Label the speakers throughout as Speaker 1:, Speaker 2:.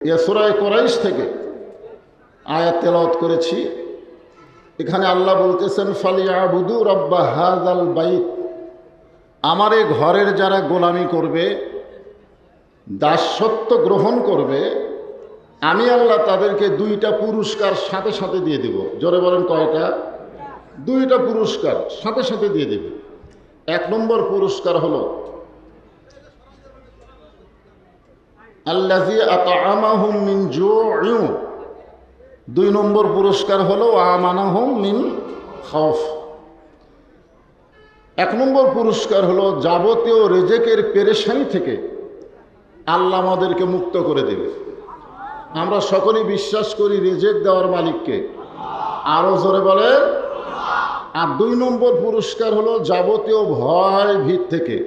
Speaker 1: সূরা কুরাইশ থেকে আয়াত তেলাওয়াত করেছি। এখানে আল্লাহ বলতেছেন ফালিয়াবুদু রাব্বা হাযাল বাইত, আমার এই ঘরের যারা গোলামি করবে, দাসত্ব গ্রহণ করবে, আমি আল্লাহ তাদেরকে দুইটা পুরস্কার সাথে সাথে দিয়ে দেব। জোরে বলেন কয়টা? দুইটা পুরস্কার সাথে সাথে দিয়ে দেব। এক নম্বর পুরস্কার হলো আল্লাযী আত'আমাহুম মিন জু'ইন, দুই নম্বর পুরস্কার হলো আমানাহুম মিন খাউফ। এক নম্বর পুরস্কার হলো যাবতীয় রিজিকের পেরেশানি থেকে আল্লাহ আমাদেরকে মুক্ত করে দেবে। আমরা সকলেই বিশ্বাস করি রিজিক দেওয়ার মালিককে, আরো জোরে বলেন। আর দুই নম্বর পুরস্কার হলো যাবতীয় ভয় ভীত থেকে।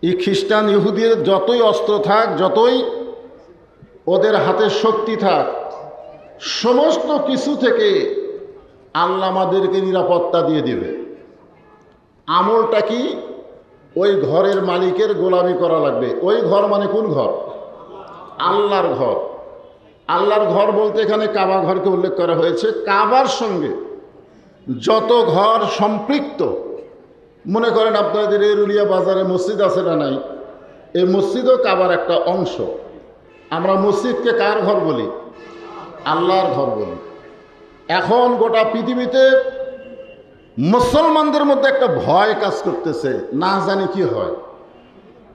Speaker 1: এই খ্রিস্টান ইহুদির যতই অস্ত্র থাক, যতই ওদের হাতে শক্তি থাক, সমস্ত কিছু থেকে আল্লাহ আমাদেরকে নিরাপত্তা দিয়ে দিবে। আমলটা কি? ওই ঘরের মালিকের গোলামি করা লাগবে। ওই ঘর মানে কোন ঘর? আল্লাহর ঘর। আল্লাহর ঘর বলতে এখানে কাবা ঘরকে উল্লেখ করা হয়েছে। কাবার সঙ্গে যত ঘর সম্পৃক্ত, মনে করেন আপনাদের এরুলিয়া বাজারে মসজিদ আছে না নাই, এই মসজিদও কাবার একটা অংশ। আমরা মসজিদকে কার ঘর বলি? আল্লাহর ঘর বলি। এখন গোটা পৃথিবীতে মুসলমানদের মধ্যে একটা ভয় কাজ করতেছে, না জানি কি হয়,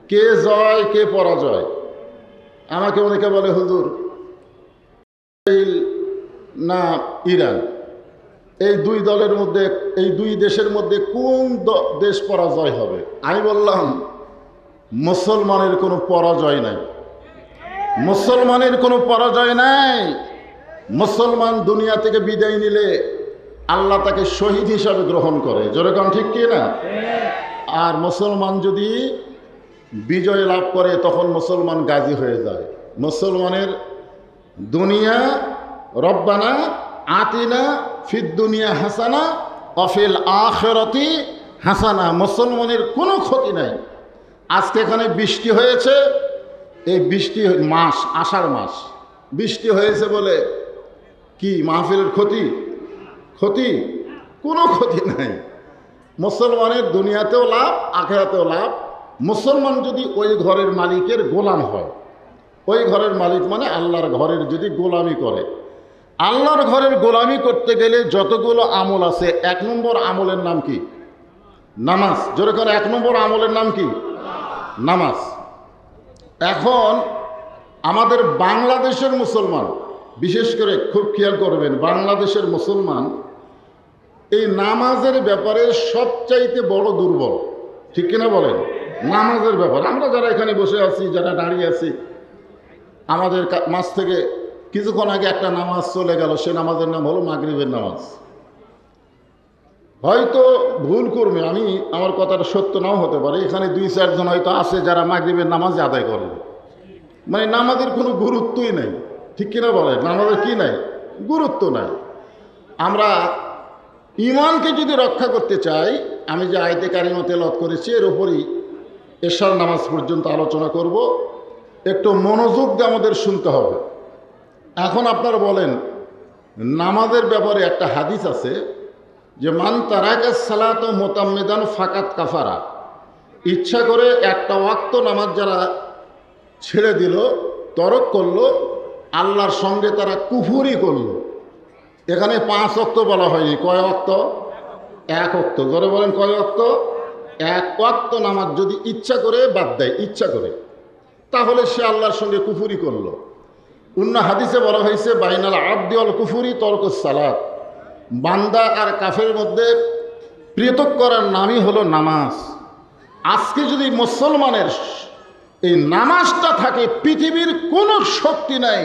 Speaker 1: কে জয় কে পরাজয়। আমাকে অনেকে বলে হুজুর না ইরান, এই দুই দলের মধ্যে, এই দুই দেশের মধ্যে কোন দেশ পরাজয় হবে? আমি বললাম মুসলমানের কোনো পরাজয় নাই, মুসলমানের কোনো পরাজয় নাই। মুসলমান দুনিয়া থেকে বিদায় নিলে আল্লাহ তাকে শহীদ হিসাবে গ্রহণ করে। জোরে কান ঠিক কি না? আর মুসলমান যদি বিজয় লাভ করে তখন মুসলমান গাজী হয়ে যায়। মুসলমানের দুনিয়া রব্বানা আতিনা ফিদ দুনিয়া হাসানা অফিল আখিরাতি হাসানা, মুসলমানের কোনো ক্ষতি নাই। আজকে এখানে বৃষ্টি হয়েছে, এই বৃষ্টি মাস আষাঢ় মাস বৃষ্টি হয়েছে বলে কি মাহফিলের ক্ষতি? ক্ষতি? কোনো ক্ষতি নাই। মুসলমানের দুনিয়াতেও লাভ, আখিরাতেও লাভ। মুসলমান যদি ওই ঘরের মালিকের গোলাম হয়, ওই ঘরের মালিক মানে আল্লাহর ঘরের যদি গোলামি করে, আল্লাহর ঘরের গোলামি করতে গেলে যতগুলো আমল আছে, এক নম্বর আমলের নাম কি? নামাজ। জোরে করে, এক নম্বর আমলের নাম কি? নামাজ। এখন আমাদের বাংলাদেশের মুসলমান, বিশেষ করে খুব খেয়াল করবেন, বাংলাদেশের মুসলমান এই নামাজের ব্যাপারে সবচাইতে বড় দুর্বল। ঠিক কিনা বলেন? নামাজের ব্যাপারে আমরা যারা এখানে বসে আছি, যারা দাঁড়িয়ে আছি, আমাদের মাঝ থেকে কিছুক্ষণ আগে একটা নামাজ চলে গেল, সে নামাজের নাম হলো মাগরিবের নামাজ। হয়তো ভুল করবে, আমি আমার কথাটা সত্য নাও হতে পারে, এখানে দুই চারজন হয়তো আছে যারা মাগরিবের নামাজ আদায় করে, মানে নামাজের কোনো গুরুত্বই নাই। ঠিক কিনা বলে? নামাজের কি নাই? গুরুত্ব নাই। আমরা ইমানকে যদি রক্ষা করতে চাই, আমি যে আয়াতে কারিমা তেলাওয়াত করেছি এর উপরই এশার নামাজ পর্যন্ত আলোচনা করব। একটু মনোযোগ দিয়ে আমাদের শুনতে হবে। এখন আপনারা বলেন, নামাজের ব্যাপারে একটা হাদিস আছে যে মান তারাকা সালাত মুতাম্মিদান ফাকাত কাফারা, ইচ্ছা করে একটা ওয়াক্ত নামাজ যারা ছেড়ে দিল, তরক করলো, আল্লাহর সঙ্গে তারা কুফুরি করলো। এখানে 5 ওয়াক্ত বলা হয়নি, কয় ওয়াক্ত? 1 ওয়াক্ত। জোরে বলেন কয় ওয়াক্ত? 1 ওয়াক্ত নামাজ যদি ইচ্ছা করে বাদ দেয়, ইচ্ছা করে, তাহলে সে আল্লাহর সঙ্গে কুফুরি করলো। অন্য হাদিসে বলা হয়েছে বাইনাল আবদি ওয়াল কুফুরি তরকুস সালাত, বান্দা আর কাফের মধ্যে পৃথক করার নামই হলো নামাজ। আজকে যদি মুসলমানের এই নামাজটা থাকে, পৃথিবীর কোনো শক্তি নাই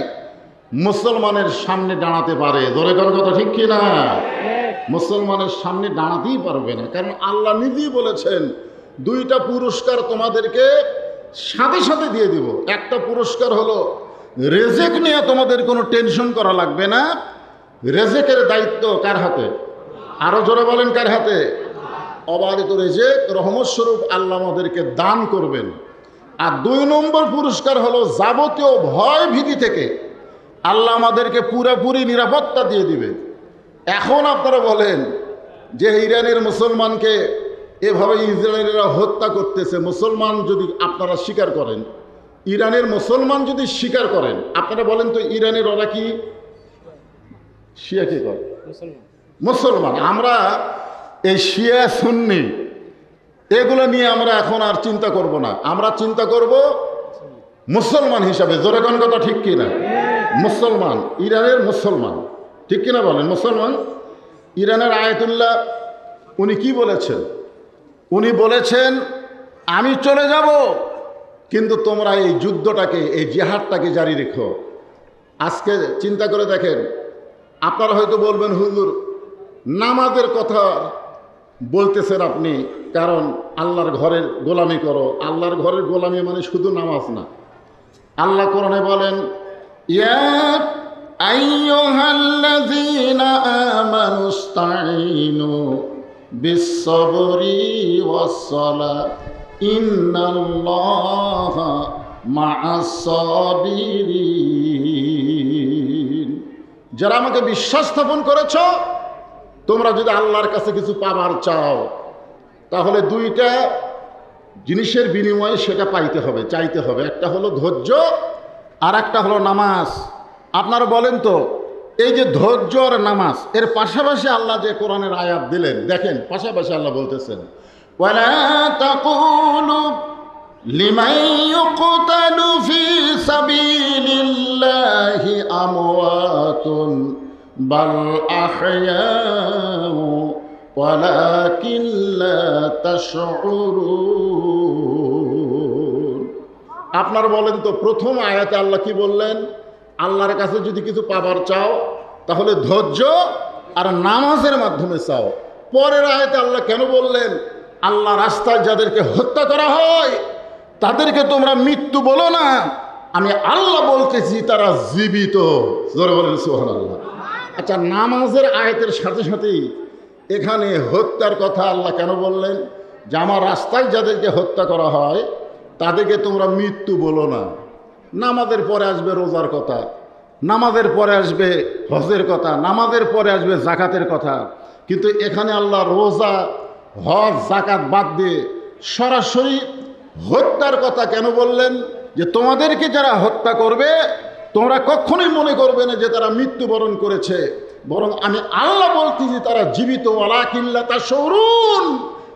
Speaker 1: মুসলমানের সামনে দাঁড়াতে পারে। ধরে কোন কথা ঠিক কি না? মুসলমানের সামনে দাঁড়াতেই পারবে না, কারণ আল্লাহ নিজেই বলেছেন দুইটা পুরস্কার তোমাদেরকে সাথে সাথে দিয়ে দিব। একটা পুরস্কার হলো রেজেক নিয়ে তোমাদের কোনো টেনশন করা লাগবে না। রেজেকের দায়িত্ব কার হাতে? আরো জোরে বলেন কার হাতে? অবারিত রেজেক রহমত স্বরূপ আল্লাহ আমাদেরকে দান করবেন। আর 2 নম্বর পুরস্কার হলো যাবতীয় ভয় ভীতি থেকে আল্লাহ আমাদেরকে পুরোপুরি নিরাপত্তা দিয়ে দিবে। এখন আপনারা বলেন যে ইরানের মুসলমানকে এভাবে ইসরায়েলিরা হত্যা করতেছে, মুসলমান যদি আপনারা স্বীকার করেন, ইরানের মুসলমান যদি স্বীকার করেন, আপনারা বলেন তো ইরানের ওরা কি শিয়া কি করে? মুসলমান। আমরা এই শিয়া সুন্নি এগুলো নিয়ে আমরা এখন আর চিন্তা করব না, আমরা চিন্তা করব মুসলমান হিসাবে। জোরে কোন কথা ঠিক কিনা? মুসলমান, ইরানের মুসলমান, ঠিক কিনা বলেন? মুসলমান। ইরানের আয়াতুল্লাহ উনি কি বলেছেন? উনি বলেছেন আমি চলে যাব, কিন্তু তোমরা এই যুদ্ধটাকে, এই জিহাদটাকে জারি রেখো। আজকে চিন্তা করে দেখেন, আপনারা হয়তো বলবেন হুজুর নামাজের কথা বলতেছেন আপনি, কারণ আল্লাহর ঘরের গোলামি করো। আল্লাহর ঘরের গোলামি মানে শুধু নামাজ না। আল্লাহ কোরআনে বলেন ইয়া আইয়ুহাল্লাযীনা আমানুস্তাঈনু বিস-সাবরি ওয়াস-সালাহ ইন্নাল্লাহা মা'আস-সাবিরিন। যারা আমাকে বিশ্বাস স্থাপন করেছ, তোমরা যদি আল্লাহর কাছে কিছু পাবার চাও, তাহলে 2টা জিনিসের বিনিময়ে সেটা পাইতে হবে, চাইতে হবে। একটা হলো ধৈর্য, আর একটা হলো নামাজ। আপনারা বলেন তো এই যে ধৈর্য আর নামাজ, এর পাশাপাশি আল্লাহ যে কোরআনের আয়াত দিলেন, দেখেন পাশাপাশি আল্লাহ বলতেছেন ওয়ালা তাকুলু লিমান ইউকতালু ফি সাবিলিল্লাহি আমওয়াতুন বাল আহয়াউ ওয়ালাকিন লা তাশউরুন। আপনারা বলেন তো প্রথম আয়াতে আল্লাহ কি বললেন? আল্লাহর কাছে যদি কিছু পাবার চাও তাহলে ধৈর্য আর নামাজের মাধ্যমে চাও। পরের আয়াতে আল্লাহ কেন বললেন আল্লাহ রাস্তায় যাদেরকে হত্যা করা হয় তাদেরকে তোমরা মৃত্যু বলো না, আমি আল্লাহ বলতেছি তারা জীবিত। জোরে বলেন সুবহানাল্লাহ। আচ্ছা, নামাজের আয়াতের সাথে সাথেই এখানে হত্যার কথা আল্লাহ কেন বললেন? যে আমার রাস্তায় যাদেরকে হত্যা করা হয় তাদেরকে তোমরা মৃত্যু বলো না। নামাজের পরে আসবে রোজার কথা, নামাজের পরে আসবে হজের কথা, নামাজের পরে আসবে জাকাতের কথা, কিন্তু এখানে আল্লাহ রোজা হজ জাকাত বাদ দিয়ে সরাসরি হত্যার কথা কেন বললেন? যে তোমাদেরকে যারা হত্যা করবে তোমরা কখনোই মনে করবে না যে তারা মৃত্যুবরণ করেছে, বরং আমি আল্লাহ বলতেছি তারা জীবিত। ওয়ালাকিন লা তাশউরুন।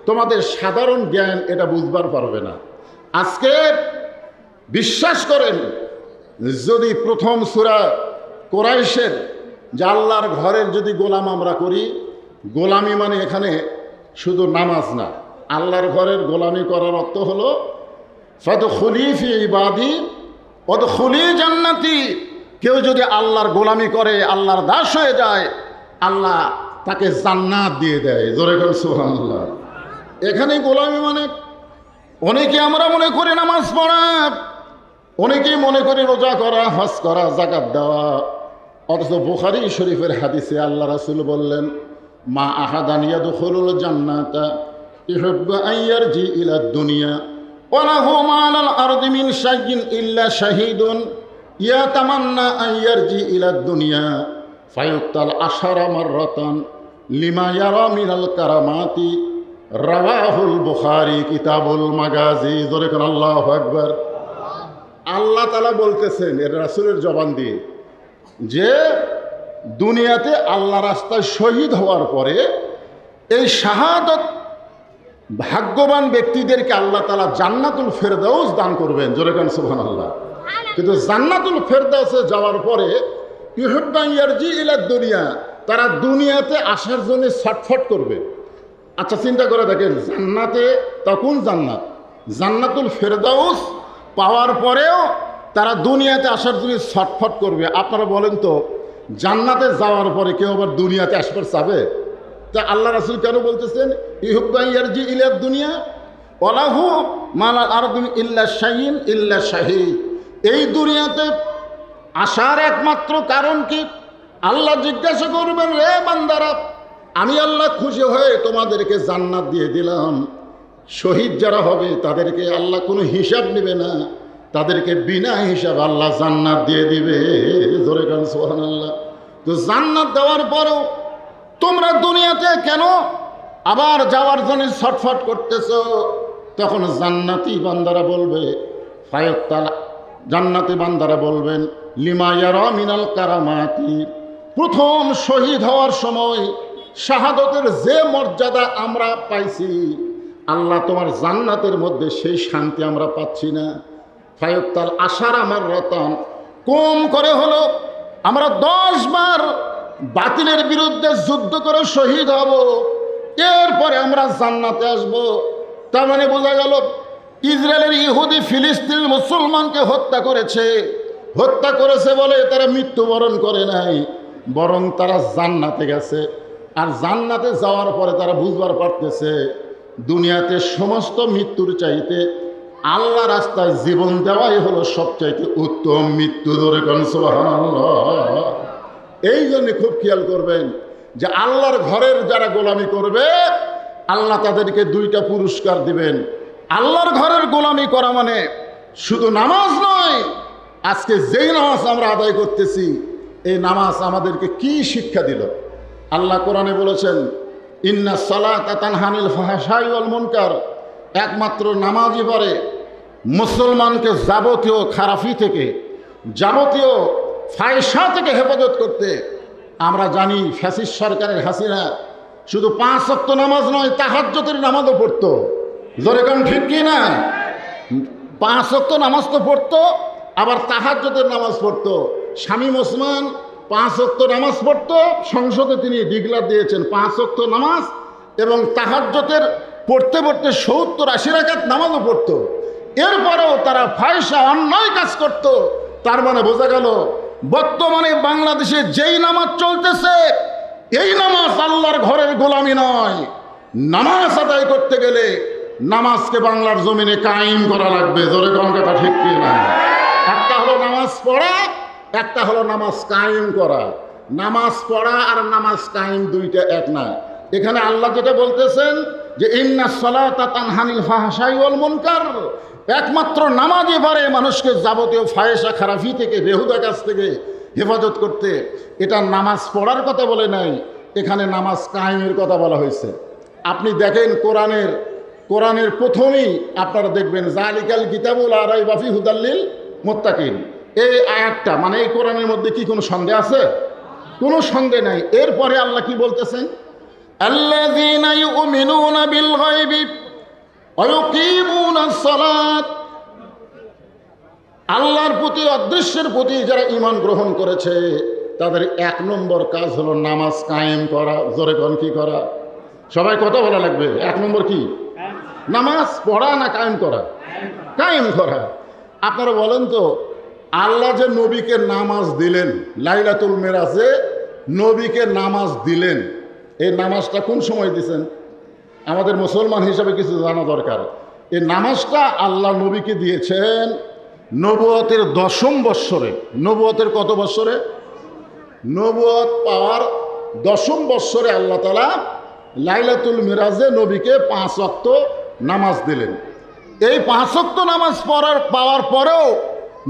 Speaker 1: তোমাদের সাধারণ জ্ঞান এটা বুঝবার পারবে না। আজকে বিশ্বাস করেন, যদি প্রথম সূরা কোরাইশের যে আল্লাহর ঘরের যদি গোলাম আমরা করি, গোলামি মানে এখানে শুধু নামাজ না, আল্লাহর ঘরের গোলামি করার অর্থ হলো ফাদখুলি ফি ইবাদি ওয়াদখুলি জান্নাতি। কেউ যদি আল্লাহর গোলামি করে, আল্লাহর দাস হয়ে যায়, আল্লাহ তাকে জান্নাত দিয়ে দেয়। জোরে করে সুবহানাল্লাহ। এখানে গোলামি মানে অনেকে আমরা মনে করি নামাজ পড়া, অনেকেই মনে করি রোজা করা, হজ করা, জাকাত দেওয়া, অথচ বুখারী শরীফের হাদিসে আল্লাহ রাসূল বললেন মা আহাদান ইয়াদখুলুল জান্নাতা ইউহিব্বু আন ইয়ারজি ইলা দুনিয়া ওয়া লাহু মা আলাল আরদি মিন শাইইন ইল্লা শাহীদুন ইয়াতামান্না আন ইয়ারজি ইলা দুনিয়া ফায়ুক্তাল আশারা মাররাতান লিমা ইয়ারা মিনাল কারামাতি। রাওয়াহুল বুখারী কিতাবুল মাগাজি। জোরে কোন আল্লাহু আকবার। আল্লাহ তাআলা বলতেছেন এর রাসূলের জবান দিয়ে যে দুনিয়াতে আল্লাহ রাস্তায় শহীদ হওয়ার পরে এই শাহাদত ভাগ্যবান ব্যক্তিদেরকে আল্লাহ তাআলা জান্নাতুল ফেরদাউস দান করবেন। জোরে কোন সুবহানাল্লাহ। কিন্তু জান্নাতুল ফেরদাউসে যাওয়ার পরে ইউহিব্বু আন ইয়ারজি ইলা দুনিয়া, তারা দুনিয়াতে আসার জন্য ছটফট করবে। আচ্ছা চিন্তা করে দেখেন, জান্নাতে তখন জান্নাতুল ফেরদাউস পাওয়ার পরেও তারা দুনিয়াতে আসার জন্য ছটফট করবে। আপনারা বলেন তো জান্নাতে যাওয়ার পরে কেউ আবার দুনিয়াতে আসবার চাবে? তা আল্লাহ রাসূল কেন বলতেছেন ইউহিব্বু আন ইয়ারজি ইলা দুনিয়া ওয়া লাহু মা আলাল আরদি ইল্লা শাইইন ইল্লা শাহীদ। এই দুনিয়াতে আসার একমাত্র কারণ কি? আল্লাহ জিজ্ঞাসা করবেন, রে বান্দারা, আমি আল্লাহ খুশি হয়ে তোমাদেরকে জান্নাত দিয়ে দিলাম, শহীদ যারা হবে তাদেরকে আল্লাহ কোনো হিসাব নেবে না, তাদেরকে বিনা হিসাব আল্লাহ জান্নাত দিয়ে দিবে। জোরে গান সুবহানাল্লাহ। তো জান্নাত দেওয়ার পরেও তোমরা দুনিয়াতে কেন আবার যাওয়ার জন্য ছটফট করতেছ? তখন জান্নাতি বান্দারা বলবে, ফায়াত্তালা, জান্নাতি বান্দারা বলবেন, লিমা ইয়ারা মিনাল কারামাতি, প্রথম শহীদ হওয়ার সময় শাহাদতের যে মর্যাদা আমরা পাইছি, আল্লাহ তোমার জান্নাতের মধ্যে সেই শান্তি আমরা পাচ্ছি না। ফায়াত্তাল আশার আমার রতন, কম করে হলো আমরা 10 বার বাতিলের বিরুদ্ধে যুদ্ধ করে শহীদ হব, এরপরে আমরা জান্নাতে আসব। তার মানে বোঝা গেল ইসরায়েলের ইহুদি ফিলিস্তিন মুসলমানকে হত্যা করেছে বলে তারা মৃত্যুবরণ করে নাই, বরং তারা জান্নাতে গেছে। আর জান্নাতে যাওয়ার পরে তারা বুঝবার পারতেছে দুনিয়াতে সমস্ত মৃত্যুর চাইতে আল্লাহ রাস্তায় জীবন দেওয়াই হলো সবচাইতে উত্তম মৃত্যু। ধরে কোন সুবহানাল্লাহ। এই জন্য খুব খেয়াল করবেন যে আল্লাহর ঘরের যারা গোলামি করবে আল্লাহ তাদেরকে 2টা পুরস্কার দিবেন। আল্লাহর ঘরের গোলামি করা মানে শুধু নামাজ নয়। আজকে যেই নামাজ আমরা আদায় করতেছি, এই নামাজ আমাদেরকে কি শিক্ষা দিল? আল্লাহ কোরআনে বলেছেন, ইন্না সালাতা তানহা আনিল ফাহশাই ওয়াল মুনকার, একমাত্র নামাজই পারে মুসলমানকে যাবতীয় খারাপি থেকে, যাবতীয় ফায়সা থেকে হেফাজত করতে। আমরা জানি ফ্যাসিস্ট সরকারের হাসিনা শুধু 5 ওয়াক্ত নামাজ নয়, তাহাজ্জুদের নামাজও পড়তো। জোরে কোন ঠিক কি না? 5 ওয়াক্ত নামাজ তো পড়তো, আবার তাহাজ্জুদের নামাজ পড়তো। শামীম ওসমান 5 ওয়াক্ত নামাজ পড়তো, সংসদে তিনি ডিক্লার দিয়েছেন 5 ওয়াক্ত নামাজ, এবং তাহাজ্জুদের পড়তে পড়তে 70-80 রাকাত নামাজও পড়তো। এরপরেও তারা ফায়সা অন্যায় কাজ করত। তার মানে বোঝা গেল বর্তমানে বাংলাদেশে যেই নামাজ চলতেছে, এই নামাজ আল্লাহর ঘরের গোলামি নয়। নামাজ আদায় করতে গেলে নামাজকে বাংলার জমিনে কায়েম করা লাগবে। জোরে কোন কথা ঠিক কি না? একটা হলো নামাজ পড়া, একটা হলো নামাজ কায়েম করা। নামাজ পড়া আর নামাজ কায়েম 2টা এক না। এখানে আল্লাহ যেটা বলতেছেন যে ইন্না সালাতা তানহা আনিল ফাহশাই ওয়াল মুনকার, একমাত্র নামাজই পারে মানুষকে যাবতীয় ফায়সা খারাপি থেকে, বেহুদা কাজ থেকে হেফাজত করতে। এটা নামাজ পড়ার কথা বলে নাই, এখানে নামাজ কায়েমের কথা বলা হয়েছে। আপনি দেখেন কোরআনের প্রথমেই আপনারা দেখবেন জালিকাল কিতাবুল লা রাইবা ফিহি হুদাল লিল মুত্তাকিন, এই আয়াতটা মানে এই কোরআনের মধ্যে কি কোনো সন্দেহ আছে? কোনো সন্দেহ নাই। এরপরে আল্লাহ কি বলতেছেন? আল্লাযীনা ইউমিনুনা বিল গায়বি ওয়া ইউকিমুনাস সালাত, আল্লাহর প্রতি, অদৃশ্যের প্রতি যারা ঈমান গ্রহণ করেছে তাদের 1 নম্বর কাজ হলো নামাজ কায়েম করা। জোরে কোন কি করা? সবাই কথা বলা লাগবে। 1 নম্বর কি? নামাজ পড়া না কায়েম করা? কায়েম করা। আপনারা বলেন তো, আল্লাহ যে নবীকে নামাজ দিলেন, লাইলাতুল মেরাজে নবীকে নামাজ দিলেন, এই নামাজটা কোন সময় দিয়েছেন? আমাদের মুসলমান হিসাবে কিছু জানা দরকার। এই নামাজটা আল্লাহ নবীকে দিয়েছেন নবুয়তের 10ম বৎসরে। নবুয়তের কত বৎসরে? নবুয়ত পাওয়ার 10ম বৎসরে আল্লাহ তাআলা লাইলাতুল মিরাজে নবীকে 5 ওয়াক্ত নামাজ দিলেন। এই 5 ওয়াক্ত নামাজ পাওয়ার পরেও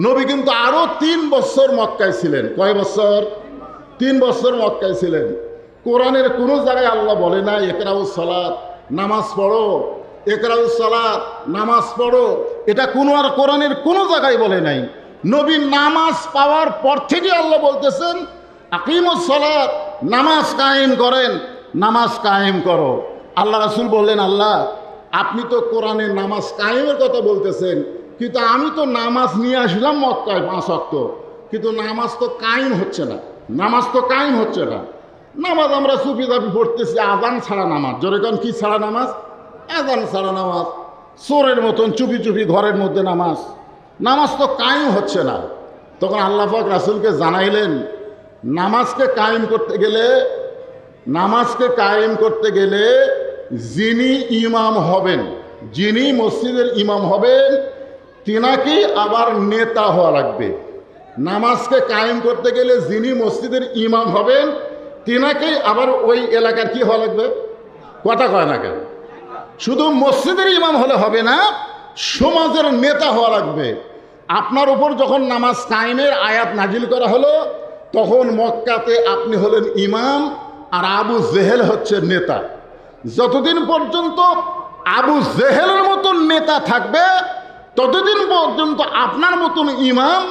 Speaker 1: নবী কিন্তু আরও 3 বছর মক্কায় ছিলেন। কয় বছর? 3 বছর মক্কায় ছিলেন। কোরআনের কোনো জায়গায় আল্লাহ বলে না ইকরাউস সালাত, নামাজ পড়ো, ইকরাউস সালাত, নামাজ পড়ো। এটা কোনো আর কোরআনের কোনো জায়গায় বলে নাই। নবী নামাজ পাওয়ার পর থেকে আল্লাহ বলতেছেন আকিমুস সালাত, নামাজ কায়েম করেন, নামাজ কায়েম করো। আল্লাহ রাসূল বললেন, আল্লাহ আপনি তো কোরআনে নামাজ কায়েমের কথা বলতেছেন, কিন্তু আমি তো নামাজ নিয়ে আসলাম মক্কায় 5 ওয়াক্ত, কিন্তু নামাজ তো কায়েম হচ্ছে না, নামাজ তো কায়েম হচ্ছে না। নামাজ আমরা চুপি চাপি পড়তেছি, আজান ছাড়া নামাজ। জোরে কোন কি ছাড়া নামাজ? আজান ছাড়া নামাজ। চোরের মতন চুপি চুপি ঘরের মধ্যে নামাজ, নামাজ তো কায়েম হচ্ছে না। তখন আল্লাহ পাক রাসূলকে জানাইলেন, নামাজকে কায়েম করতে গেলে যিনি ইমাম হবেন, যিনি মসজিদের ইমাম হবেন, তিনাকে আবার নেতা হওয়া লাগবে। নামাজকে কায়েম করতে গেলে যিনি মসজিদের ইমাম হবেন, তিনাকেই আবার ওই এলাকার কি হওয়া লাগবে? কথা কয় না কেন? শুধু মসজিদের ইমাম হলে হবে না, সমাজের নেতা হওয়া লাগবে। আপনার উপর যখন নামাজ কায়েমের আয়াত নাজিল করা হলো, তখন মক্কাতে আপনি হলেন ইমাম আর আবু জেহেল হচ্ছে নেতা। যতদিন পর্যন্ত আবু জেহেলের মতন নেতা থাকবে, ততদিন পর্যন্ত আপনার মতন ইমাম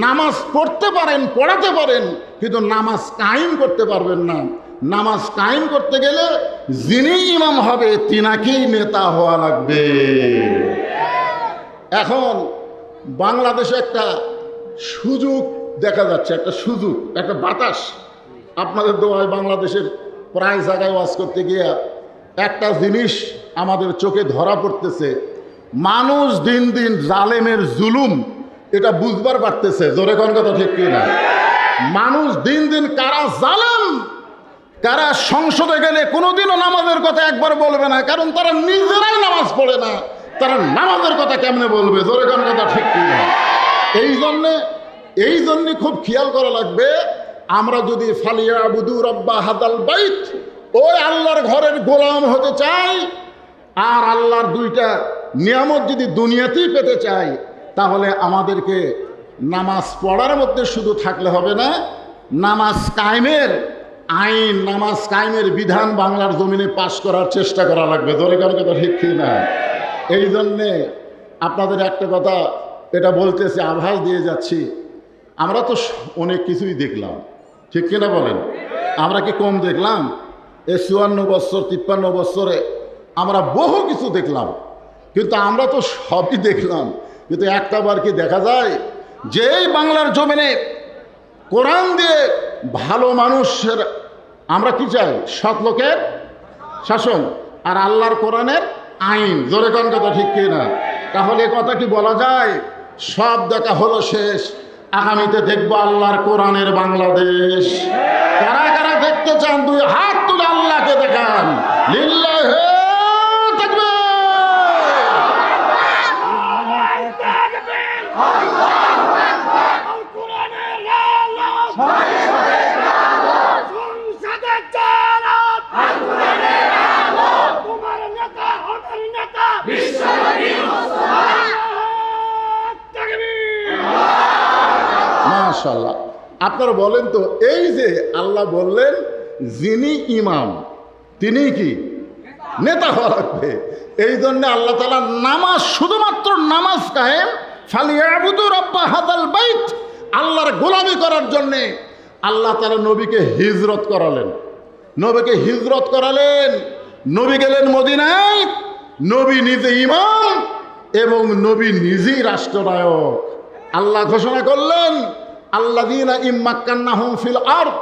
Speaker 1: নামাজ পড়তে পারেন, পড়াতে পারেন, কিন্তু নামাজ কায়েম করতে পারবেন না। নামাজ কায়েম করতে গেলে যিনি ইমাম হবে তিনাকেই নেতা হওয়া লাগবে। এখন বাংলাদেশে একটা সুযোগ দেখা যাচ্ছে, একটা সুযোগ, একটা বাতাস। আপনাদের দোয়ায় বাংলাদেশের প্রায় জায়গায় ওয়াজ করতে গিয়ে একটা জিনিস আমাদের চোখে ধরা পড়তেছে, মানুষ দিন দিন জালেমের জুলুম এটা বুঝবার পারতেছে। জোরে কোন কথা ঠিক কিনা? মানুষ দিন দিন কারা জালেম, কারা সংসদে গেলে কোনোদিনও নামাজের কথা একবার বলবে না, কারণ তারা নিজেরাই নামাজ পড়ে না, তারা নামাজের কথা কেমনে বলবে? জোরে কোন কথা ঠিক কিনা? এই জন্যে খুব খেয়াল করা লাগবে। আমরা যদি ফালিয়াবুদু রাব্বা হাদাল বাইত, ওই আল্লাহর ঘরের গোলাম হতে চাই, আর আল্লাহর দুইটা নিয়ামত যদি দুনিয়াতেই পেতে চাই, তাহলে আমাদেরকে নামাজ পড়ার মধ্যে শুধু থাকলে হবে না, নামাজ কায়েমের আইন, নামাজ কায়েমের বিধান বাংলার জমিনে পাশ করার চেষ্টা করা লাগবে। জোরে কারো কথা ঠিক না? এই জন্যে আপনাদের একটা কথা এটা বলতেছি, আভাস দিয়ে যাচ্ছি, আমরা তো অনেক কিছুই দেখলাম, ঠিক কিনা বলেন? আমরা কি কম দেখলাম? এই 54 বছর 53 বছরে আমরা বহু কিছু দেখলাম, কিন্তু আমরা তো সবই দেখলাম, কিন্তু একটা বার কি দেখা যায় যে এই বাংলার জমিনে কোরআন দিয়ে ভালো মানুষের আমরা কি চাই? সৎ লোকের শাসন আর আল্লাহর কোরআনের আইন। জোরে কোন কথা ঠিক কিনা? তাহলে কথা কি বলা যায় সব দেখা হলো শেষ, আগামীতে দেখবো আল্লাহর কোরআনের বাংলাদেশ? কারা কারা দেখতে চান দুই হাত তুলে আল্লাহকে দেখান। লিল্লাহি তাকবীর। মাশাআল্লাহ। আপনারা বলেন তো, এই যে আল্লাহ বললেন যিনি ইমাম তিনি কি নেতা হওয়া লাগবে। এই জন্য আল্লাহ তাআলা নামাজ, শুধুমাত্র নামাজ কায়েম, ফালিয়াবুদু রাব্বা হাদাল বাইত, আল্লাহর গোলামি করার জন্যে আল্লাহ তাআলা নবীকে হিজরত করালেন। নবীকে হিজরত করালেন, নবী গেলেন মদিনায়, নবী নিজে ইমাম এবং নবী নিজেই রাষ্ট্রনায়ক। আল্লাহ ঘোষণা করলেন, আল্লাযীনা ইম্মাক্কান্নাহুম ফিল আরদ,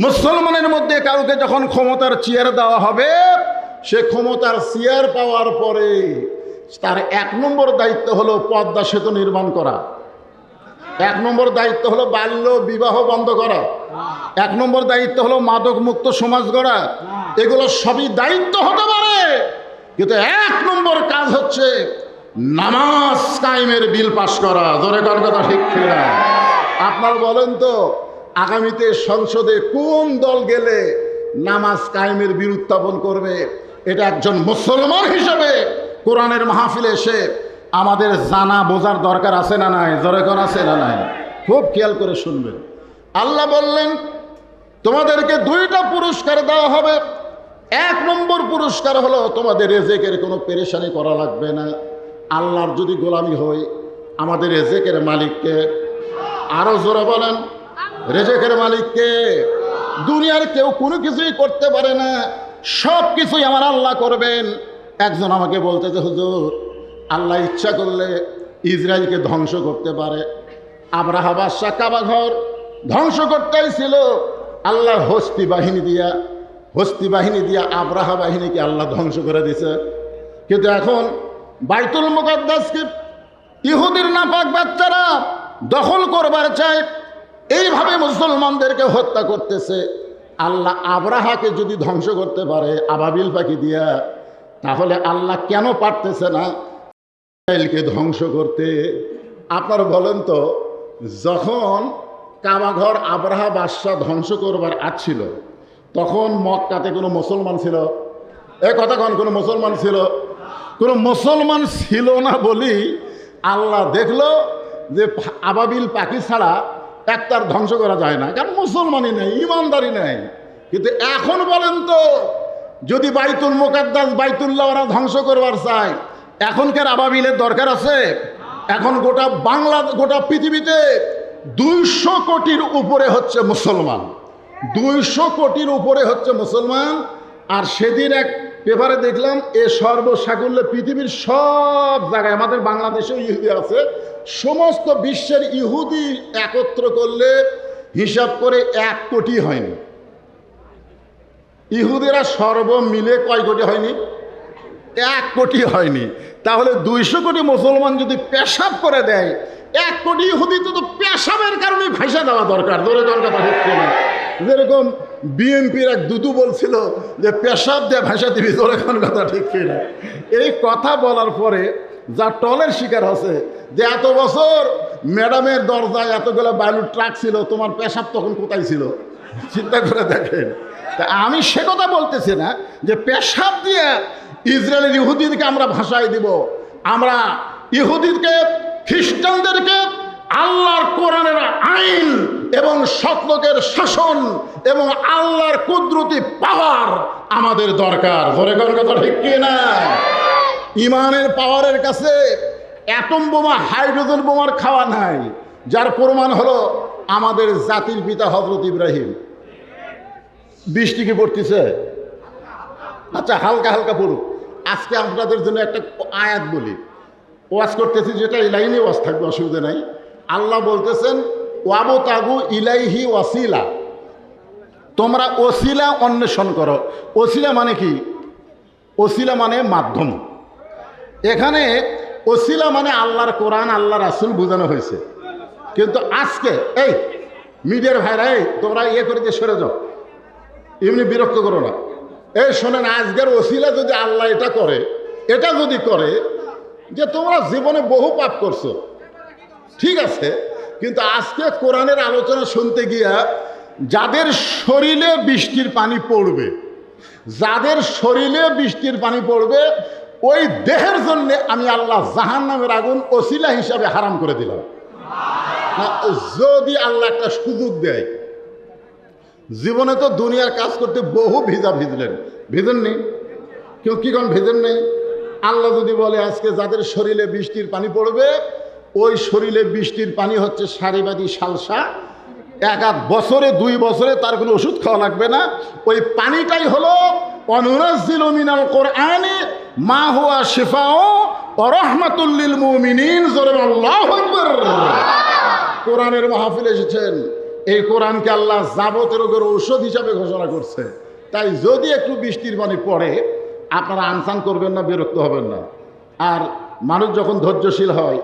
Speaker 1: মুসলমানের মধ্যে কাউকে যখন ক্ষমতার চেয়ার দেওয়া হবে, সে ক্ষমতার চেয়ার পাওয়ার পরে তার 1 নম্বর দায়িত্ব হলো পদ্মা সেতু নির্মাণ করা, 1 নম্বর দায়িত্ব হলো বাল্য বিবাহ বন্ধ করা, 1 নম্বর দায়িত্ব হলো মাদক মুক্ত সমাজ গড়া। এগুলো সবই দায়িত্ব হতে পারে, কিন্তু 1 নম্বর কাজ হচ্ছে নামাজ কায়েমের বিল পাশ করা। জোরে কার কথা ঠিক না? আপনারা বলেন তো, আগামীতে সংসদে কোন দল গেলে নামাজ কায়েমের বিল উত্থাপন করবে? এটা একজন মুসলমান হিসেবে কোরআনের মাহফিলে এসে আমাদের জানা বোঝার দরকার আছে না নাই? জোরে কোন আছে না নাই? খুব খেয়াল করে শুনবেন। আল্লাহ বললেন তোমাদেরকে 2টা পুরস্কার দেওয়া হবে। 1 নম্বর পুরস্কার হলো তোমাদের রিজিকের কোনো পেরেশানি করা লাগবে না। আল্লাহর যদি গোলামি হয়, আমাদের রিজিকের মালিককে, আরো জোরে বলেন, রিজিকের মালিককে। দুনিয়ার কেউ কোনো কিছুই করতে পারে না, সব কিছুই আমার আল্লাহ করবেন। একজন আমাকে বলতে যে হুজুর, আল্লাহ ইচ্ছা করলে ইসরায়েলকে ধ্বংস করতে পারে। আব্রাহা বাদশা কাবা ঘর ধ্বংস করতেই ছিল আল্লাহর হস্তি বাহিনী দিয়া আব্রাহা বাহিনীকে আল্লাহ ধ্বংস করে দিছে। কিন্তু এখন বাইতুল মুকাদ্দাসকে ইহুদির নাপাক বাচ্চারা দখল করবার চায়, এইভাবে মুসলমানদেরকে হত্যা করতেছে। আল্লাহ আব্রাহাকে যদি ধ্বংস করতে পারে আবাবিল পাখি দিয়া, তাহলে আল্লাহ কেন পারতেছে না ইসরায়েলকে ধ্বংস করতে? আপনারা বলেন তো, যখন কাবাঘর আব্রাহা বাদশা ধ্বংস করবার আসছিল, তখন মক্কাতে কোনো মুসলমান ছিল? এ কথা কোন কোনো মুসলমান ছিল? কোনো মুসলমান ছিল না বলি আল্লাহ দেখলো যে আবাবিল পাখি ছাড়া একটার ধ্বংস করা যায় না, কারণ মুসলমানই নেই, ইমানদারি নেই। কিন্তু এখন বলেন তো, যদি বাইতুল মুকাদ্দাস বাইতুল্লাহ ওরা ধ্বংস করবার চায়, এখনকার আবাবিলের দরকার আছে? এখন গোটা পৃথিবীতে 200 কোটির উপরে হচ্ছে মুসলমান, 200 কোটির উপরে হচ্ছে মুসলমান। আর সেদিন এক পেপারে দেখলাম এ সর্বসাকুল্যে পৃথিবীর সব জায়গায়, আমাদের বাংলাদেশেও ইহুদি আছে, সমস্ত বিশ্বের ইহুদি একত্র করলে হিসাব করে 1 কোটি হয়নি। ইহুদিরা মিলে কয় কোটি হয়নি? 1 কোটি হয়নি। তাহলে 200 কোটি মুসলমান যদি পেশাব করে দেয়, 1 কোটি ইহুদি তো পেশাবের কারণে ভাষা দেওয়া দরকার। ধরে কথা হচ্ছে না, যেরকম বিএনপির এক দুদু বলছিল যে পেশাব দিয়ে ভাষা দিবি, ধরে কথা ঠিক না। এই কথা বলার পরে যা টলের শিকার আছে যে এত বছর ম্যাডামের দরজায় এতগুলো বালুর ট্রাক ছিল, তোমার পেশাব তখন কোথায় ছিল? চিন্তা করে দেখেন। তা আমি সে কথা বলতেছি না যে পেশাব দিয়ে ইসরায়েলের ইহুদিদেরকে আমরা ভাষায় দিব। আমরা ইহুদিকে, খ্রিস্টানদেরকে আল্লাহর কোরআনের আইন এবং সৎলোকের শাসন এবং আল্লাহর কুদরতি পাওয়ার আমাদের দরকার। ধরে কথা ঠিক কি না? ইমানের পাওয়ারের কাছে অ্যাটম বোমা, হাইড্রোজেন বোমার খাওয়া নাই। যার প্রমাণ হলো আমাদের জাতির পিতা হযরত ইব্রাহিম। বৃষ্টি কি পড়তেছে? আচ্ছা, হালকা হালকা পড়ুক। আজকে আপনাদের জন্য একটা আয়াত বলি, ওয়াজ করতেছি, যেটা এই লাইনে ওয়াজ থাকবে, অসুবিধা নাই। আল্লাহ বলতেছেন ওয়াবতাগু ইলাইহি ওয়াসিলা, তোমরা ওসিলা অন্বেষণ করো। ওসিলা মানে কি? ওসিলা মানে মাধ্যম। এখানে ওসিলা মানে আল্লাহর কোরআন, আল্লাহ রাসূল বোঝানো হয়েছে। কিন্তু আজকে এই মিডিয়ার ভাইরা, তোমরা করে দিয়ে সরে যাও, এমনি বিরক্ত করো না। এই শোনেন, আজকের ওসিলা যদি আল্লাহ এটা যদি করে যে তোমরা জীবনে বহু পাপ করছো, ঠিক আছে, কিন্তু আজকে কোরআনের আলোচনা শুনতে গিয়া যাদের শরীরে বৃষ্টির পানি পড়বে, ওই দেহের জন্য আমি আল্লাহ জাহান্নামের আগুন ওসিলা হিসাবে হারাম করে দিলাম। যদি আল্লাহ একটা সুযোগ দেয়, জীবনে তো দুনিয়ার কাজ করতে বহু ভিজেননি কেউ, কি কোন ভিজেন নেই? আল্লাহ যদি বলে আজকে যাদের শরীরে বৃষ্টির পানি পড়বে, ওই শরীরে বৃষ্টির পানি হচ্ছে সারিবাদী সালসা, 1 বছরে 2 বছরে তার কোনো ওষুধ খাওয়া লাগবে না। ওই পানিটাই হলো অনুনাজ্জিলু মিনাল কোরআনি মা হুয়া শিফাউ ওয়া রাহমাতুল লিল মুমিনিন। জোরে আল্লাহু আকবার। কোরআনের মাহফিলে এসেছেন, এই কোরআনকে আল্লাহ যাবতীয় রোগের ঔষধ হিসাবে ঘোষণা করছে। তাই যদি একটু বৃষ্টির পানি পড়ে, আপনারা আনসান করবেন না, বিরক্ত হবেন না। আর মানুষ যখন ধৈর্যশীল হয়,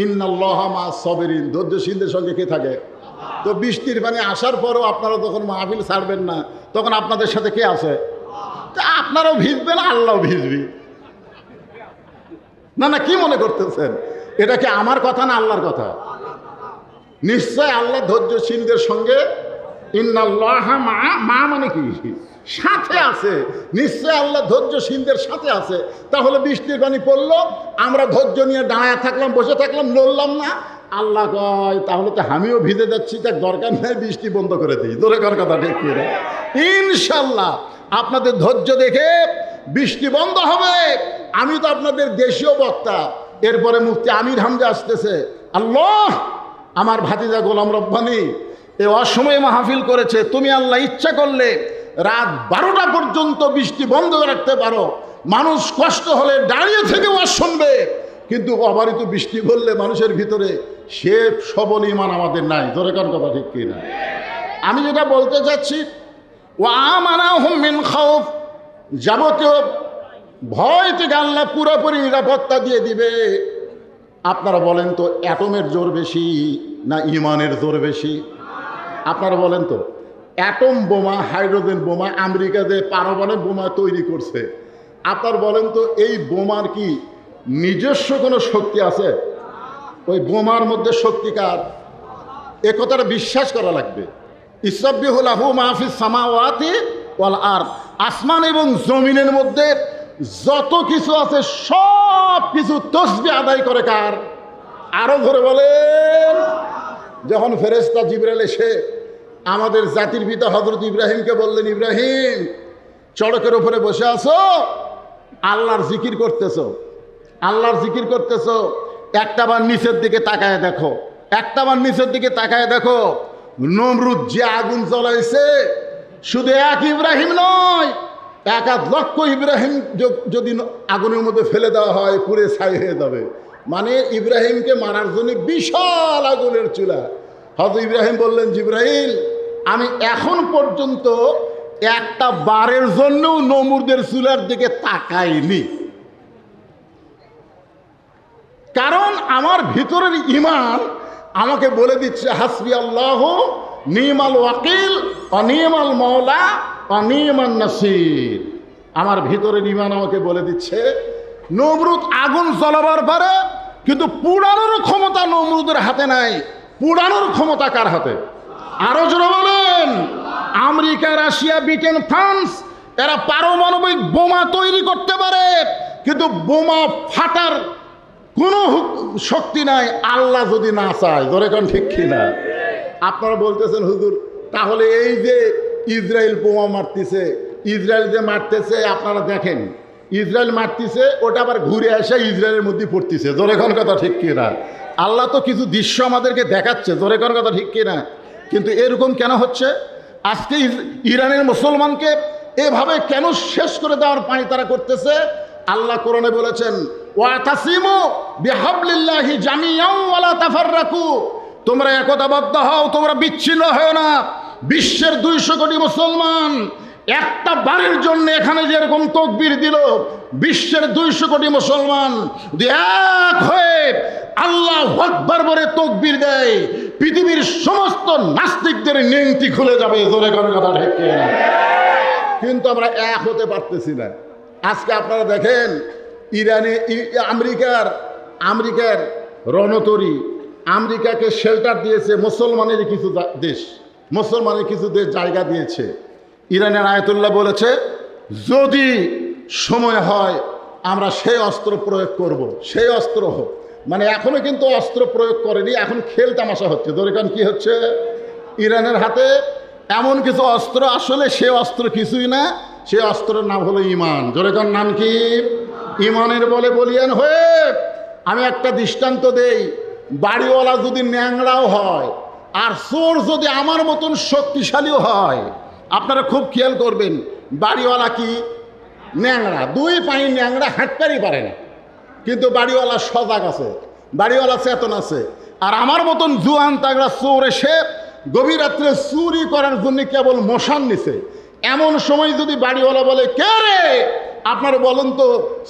Speaker 1: ইন্নাল্লাহা মা'আস সাবিরিন, ধৈর্যশীলদের সঙ্গে কে থাকে? তো বৃষ্টির পানি আসার পরেও আপনারা যখন মাহফিল ছাড়বেন না, তখন আপনাদের সাথে কে আছে? তা আপনারাও ভিজবেন, আল্লাহও ভিজবি না। কি মনে করতেছেন? এটা কি আমার কথা না আল্লাহর কথা? নিশ্চয় আল্লাহ ধৈর্যশীলদের সঙ্গে, ইন্নাল্লাহা মা মানে কি? সাথে আছে। নিশ্চয় আল্লাহ ধৈর্যশীলদের সাথে আছে। তাহলে বৃষ্টির পানি পড়লো, আমরা ধৈর্য নিয়ে দাঁড়ায় থাকলাম, বসে থাকলাম, নড়লাম না। আল্লাহ কয় তাহলে তো আমিও ভিজে যাচ্ছি, তার দরকার নেই, বৃষ্টি বন্ধ করে দিই। দূরে কার কথা ঠিক করে ইনশাল্লাহ আপনাদের ধৈর্য দেখে বৃষ্টি বন্ধ হবে। আমি তো আপনাদের দেশীয় বক্তা। এরপরে মুফতি আমির হামজা আসতেছে। আল্লাহ, আমার ভাতিজা গোলাম রব্বানী এ অসময়ে মাহফিল করেছে, তুমি আল্লাহ ইচ্ছা করলে রাত 12টা পর্যন্ত বৃষ্টি বন্ধ রাখতে পারো। মানুষ কষ্ট হলে দাঁড়িয়ে থেকে ওয়াজ শুনবে। কিন্তু অবারিত বৃষ্টি বললে মানুষের ভিতরে সে সবল ঈমান আমাদের নাই। জোরে কার কথা ঠিক কিনা? আমি যেটা বলতে চাচ্ছি, ওয়া আমানাহুম মিন খাউফ, যাবতীয় ভয় থেকে আল্লাহ পুরোপুরি নিরাপত্তা দিয়ে দিবে। আপনারা বলেন তো, অ্যাটমের জোর বেশি না ইমানের জোর বেশি? আপনারা বলেন তো, অ্যাটম বোমা, হাইড্রোজেন বোমা আমেরিকা যে পারমাণবিক বোমা তৈরি করছে, আপনার বলেন তো এই বোমার কি নিজস্ব কোনো শক্তি আছে? ওই বোমার মধ্যে শক্তিকার, এ কথাটা বিশ্বাস করা লাগবে। ইসরাব্বিহু লাহু মা ফিস সামাওয়াতি ওয়াল আরদ, আসমান এবং জমিনের মধ্যে যত কিছু আছে সব কিছু তসবিহ আদায় করে কার? আরো ধরে বলেন। যখন ফেরেশতা জিবরাইল এসে আমাদের জাতির পিতা হযরত ইব্রাহিমকে বললেন, ইব্রাহিম চড়কের উপরে বসে আছো, আল্লাহর জিকির করতেছো, আল্লাহর জিকির করতেছো, একটাবার নিচের দিকে তাকায় দেখো, একটাবার নিচের দিকে তাকায় দেখো, নমরুদ যে আগুন জ্বলাইছে শুধু এক ইব্রাহিম নয়, 1,00,000 ইব্রাহিম যদি আগুনের মধ্যে ফেলে দেওয়া হয় পুড়ে ছাই হয়ে যাবে। মানে ইব্রাহিমকে মারার জন্য বিশাল আগুনের চুলা। হযরত ইব্রাহিম বললেন, জিবরাইল আমি এখন পর্যন্ত একটা বারের জন্যও নমরুদের চুলার দিকে তাকাইনি, কারণ আমার ভিতরের ঈমান আমাকে বলে দিচ্ছে হাসবি আল্লাহ নিমাল ওয়াকিল অনিমাল মাওলা অনিমান নাসির। আমার ভিতরের ঈমান আমাকে বলে দিচ্ছে নমরুদ আগুন জ্বলাবার পারে, কিন্তু পুড়ানোর ক্ষমতা নমরুদের হাতে নাই। পুড়ানোর ক্ষমতা কার হাতে? আরো জোরে বলেন। আমেরিকা, রাশিয়া, ব্রিটেন, ফ্রান্স এরা পারমাণবিক বোমা তৈরি করতে পারে, কিন্তু বোমা ফাটার কোনো শক্তি নাই আল্লাহ যদি না চায়। ধরে কোন ঠিক কিনা? আপনারা বলতেছেন হুজুর তাহলে এই যে ইসরায়েল বোমা মারতেছে, ইসরায়েল যে মারতেছে আপনারা দেখেন, ইসরায়েল মারতেছে ওটা আবার ঘুরে এসে ইসরায়েলের মধ্যে পড়তেছে। জোরে কোন কথা ঠিক কিনা? আল্লাহ তো কিছু দৃশ্য আমাদেরকে দেখাচ্ছে। জোরে কোন কথা ঠিক কিনা? কিন্তু এরকম কেন হচ্ছে? আজকে ইরানের মুসলমানকে এভাবে কেন শেষ করে দেওয়ার পানি তারা করতেছে? আল্লাহ কোরআনে বলেছেন, ওয়াতাসিমু বিহাবলিল্লাহি জামিআন ওয়ালা তাফাররাকু, তোমরা একতাবদ্ধ হও, তোমরা বিচ্ছিন্ন হও না। বিশ্বের 200 কোটি মুসলমান একটা বারের জন্য এখানে যেরকম তাকবীর দিল, বিশ্বের 200 কোটি মুসলমান যদি এক হয়ে আল্লাহু আকবার বলে তাকবীর দেয়, পৃথিবীর সমস্ত নাস্তিকদের নেংটি খুলে যাবে। জোরে কোনো কথা ঠিক কিনা? কিন্তু আমরা এক হতে পারতেছি না। আজকে আপনারা দেখেন ইরানে আমেরিকার রণতরী আমেরিকাকে শেল্টার দিয়েছে মুসলমানের কিছু দেশ, মুসলমানের কিছু দেশ জায়গা দিয়েছে। ইরানের আয়াতুল্লাহ বলেছে যদি সময় হয় আমরা সেই অস্ত্র প্রয়োগ করব, সেই অস্ত্র হোক। মানে এখনো কিন্তু অস্ত্র প্রয়োগ করেনি, এখন খেল তামাশা হচ্ছে। দরকার কি হচ্ছে? ইরানের হাতে এমন কিছু অস্ত্র, আসলে সে অস্ত্র কিছুই না, সে অস্ত্রের নাম হলো ঈমান। জোরেকার নাম কি? ঈমানের বলে বলিয়ান হয়ে আমি একটা দৃষ্টান্ত দেই। বাড়িওয়ালা যদি ন্যাংরাও হয় আর চোর যদি আমার মতন শক্তিশালীও হয়, আপনারা খুব খেয়াল করবেন, বাড়িওয়ালা কি ন্যাংরা, 2 পায়ে ন্যাংরা, হাঁটতেই পারে না, কিন্তু বাড়িওয়ালা সজাগ আছে, বাড়িওয়ালা চেতন আছে। আর আমার মতন জুয়ান তাগড়া চোর এসে গভীর রাত্রে চুরি করার জন্য কেবল মশান নিছে, এমন সময় যদি বাড়িওয়ালা বলে কে রে, আপনারা বলেন তো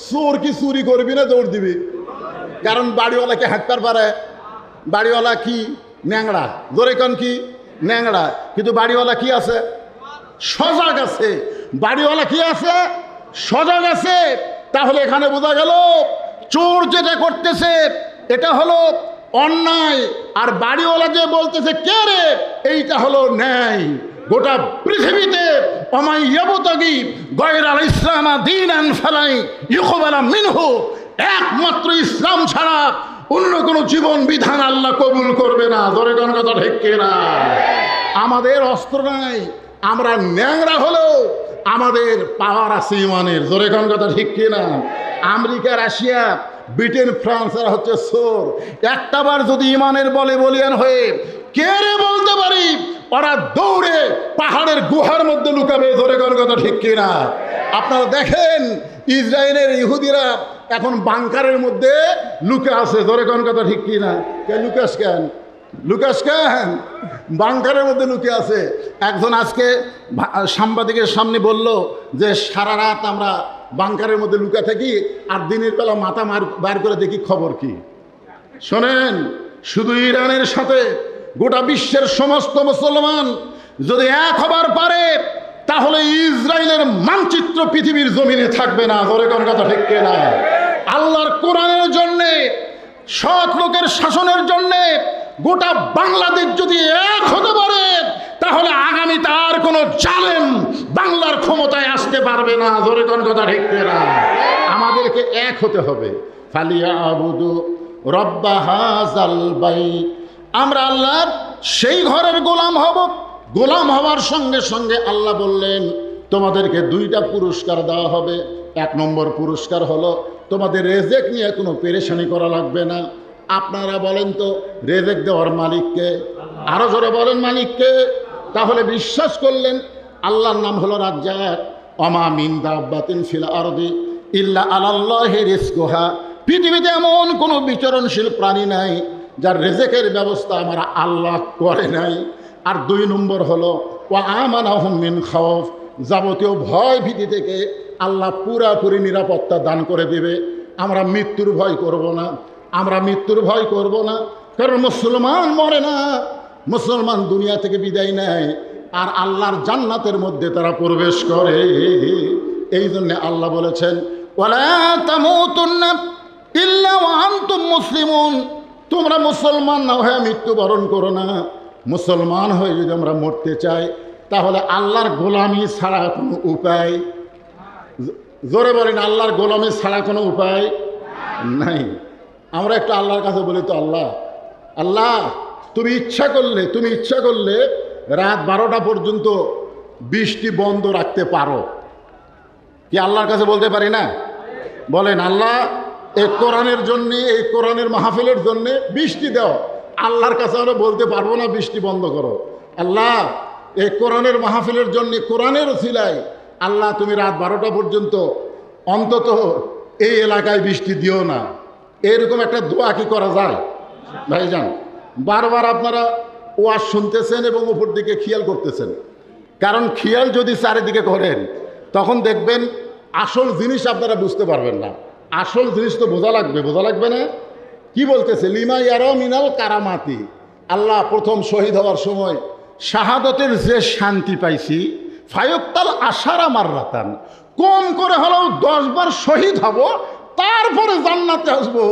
Speaker 1: চোর কি চুরি করবি না দৌড় দিবি? কারণ বাড়িওয়ালাকে হাঁটতে পারে, বাড়িওয়ালা কি ন্যাংরা। জোরে কন কি ন্যাংরা, কিন্তু বাড়িওয়ালা কি আছে? সজাগ আছে। বাড়িওয়ালা কি আছে? সজাগ আছে। তাহলে এখানে বোঝা গেল চোর যেটা করতেছে এটা হলো অন্যায়, আর বাড়িওয়ালা যে বলতেছে কে রে, এইটা হলো ন্যায়। গোটা পৃথিবীতে ওমাই ইয়াবতাগি গায়রাল ইসলাম দীনান ফালাই ইউকবালা মিনহু, একমাত্র ইসলাম ছাড়া অন্য কোনো জীবন বিধান আল্লাহ কবুল করবে না। ধরে কোন কথা ঠিক কিনা? আমাদের অস্ত্র নাই, আমরা ন্যাংরা হলেও আমাদের পাওয়ার আছে ঈমানের। জোরে কোন কথা ঠিক কিনা? আমেরিকা, রাশিয়া, ব্রিটেন, ফ্রান্স এরা হচ্ছে চোর। একটাবার যদি ঈমানের বলে বলিয়ান হয়ে কে রে বলতে পারি, ওরা দৌড়ে পাহাড়ের গুহার মধ্যে লুকাবে। ধরে কোন কথা ঠিক কিনা? আপনারা দেখেন ইসরায়েলের ইহুদিরা এখন বাংকারের মধ্যে লুকে আছে। ধরে কোন কথা ঠিক কিনা? লুকাস কেন? লুকাস কেন? বাংকারের মধ্যে লুকে আছে। একজন আজকে সাংবাদিকের সামনে বলল যে সারা রাত আমরা বাংকারের মধ্যে লুকা থাকি আর দিনের বেলা মাথা বার করে দেখি খবর কি। শোনেন, শুধু ইরানের সাথে গোটা বিশ্বের সমস্ত মুসলমান যদি এক হবার পারে, তাহলে ইসরায়েলের মানচিত্র পৃথিবীর জমিনে থাকবে না। ধরে কোন কথা ঠিক কিনা? আল্লাহর কোরআনের জন্যে, সৎ লোকের শাসনের জন্যে গোটা বাংলাদেশ যদি এক হতে পারে, তাহলে আগামীতে আর কোনো জালেম বাংলার ক্ষমতায় আসতে পারবে না। ধরে কোন কথা ঠিক কিনা? আমাদেরকে এক হতে হবে। ফালিয়াবুদু রব্বা হাযাল বাইত, আমরা আল্লাহর সেই ঘরের গোলাম হব। গোলাম হওয়ার সঙ্গে সঙ্গে আল্লাহ বললেন তোমাদেরকে দুইটা পুরস্কার দেওয়া হবে। এক নম্বর পুরস্কার হলো তোমাদের রেজেক নিয়ে কোনো পেরেশানি করা লাগবে না। আপনারা বলেন তো রেজেক দেওয়ার মালিককে? আরো জোরে বলেন মালিককে। তাহলে বিশ্বাস করলেন আল্লাহর নাম হলো রাজ্জাক। ওমা মিন দাব্বাতিন ফিল আরদি ইল্লা আলাল্লাহি রিজকুহা, পৃথিবীতে এমন কোনো বিচরণশীল প্রাণী নাই যার রেজেকের ব্যবস্থা আমরা আল্লাহ করে নাই। আর দুই নম্বর হলো ওয়া আমানাহুম মিন খাউফ, যাবতীয় ভয় ভীতি থেকে আল্লাহ পুরাপুরি নিরাপত্তা দান করে দেবে। আমরা মৃত্যুর ভয় করব না, আমরা মৃত্যুর ভয় করব না, কারণ মুসলমান মরে না, মুসলমান দুনিয়া থেকে বিদায় নেয় আর আল্লাহর জান্নাতের মধ্যে তারা প্রবেশ করে। এই জন্য আল্লাহ বলেছেন ওয়ালা তামুতুন্না ইল্লা ওয়া আনতুম মুসলিমুন, তোমরা মুসলমান না হয়ে মৃত্যুবরণ করো না। মুসলমান হয়ে যদি আমরা মরতে চাই তাহলে আল্লাহর গোলামি ছাড়া কোনো উপায়, জোরে বলেন আল্লাহর গোলামি ছাড়া কোনো উপায় নাই। আমরা একটু আল্লাহর কাছে বলি তো আল্লাহ, আল্লাহ তুমি ইচ্ছা করলে রাত 12টা পর্যন্ত বৃষ্টি বন্ধ রাখতে পারো, কি আল্লাহর কাছে বলতে পারি না? বলেন আল্লাহ এই কোরআনের জন্যে, এই কোরআনের মাহফিলের জন্যে বৃষ্টি দাও। আল্লাহর কাছে আমরা বলতে পারবো না বৃষ্টি বন্ধ করো? আল্লাহ এই কোরআনের মাহফিলের জন্যে, কোরআনের ওসিলায় আল্লাহ তুমি রাত 12টা পর্যন্ত অন্তত এই এলাকায় বৃষ্টি দিও না। এরকম একটা দোয়া কি করা যায় ভাইজান? বারবার আপনারা ওয়াজ শুনতেছেন এবং উপর দিকে খেয়াল করতেছেন, কারণ খেয়াল যদি চারিদিকে করেন তখন দেখবেন আসল জিনিস আপনারা বুঝতে পারবেন না। আসল জিনিস তো বোঝা লাগবে না? কি বলতেছে লিমা ইয়ারা মিনাল কারামাতি, আল্লাহ প্রথম শহীদ হওয়ার সময় শাহাদতের যে শান্তি পাইছি ফায়ুক্তাল আশারা মাররাতান, কম করে হলেও 10 বার শহীদ হব তারপরে জান্নাতে আসবো।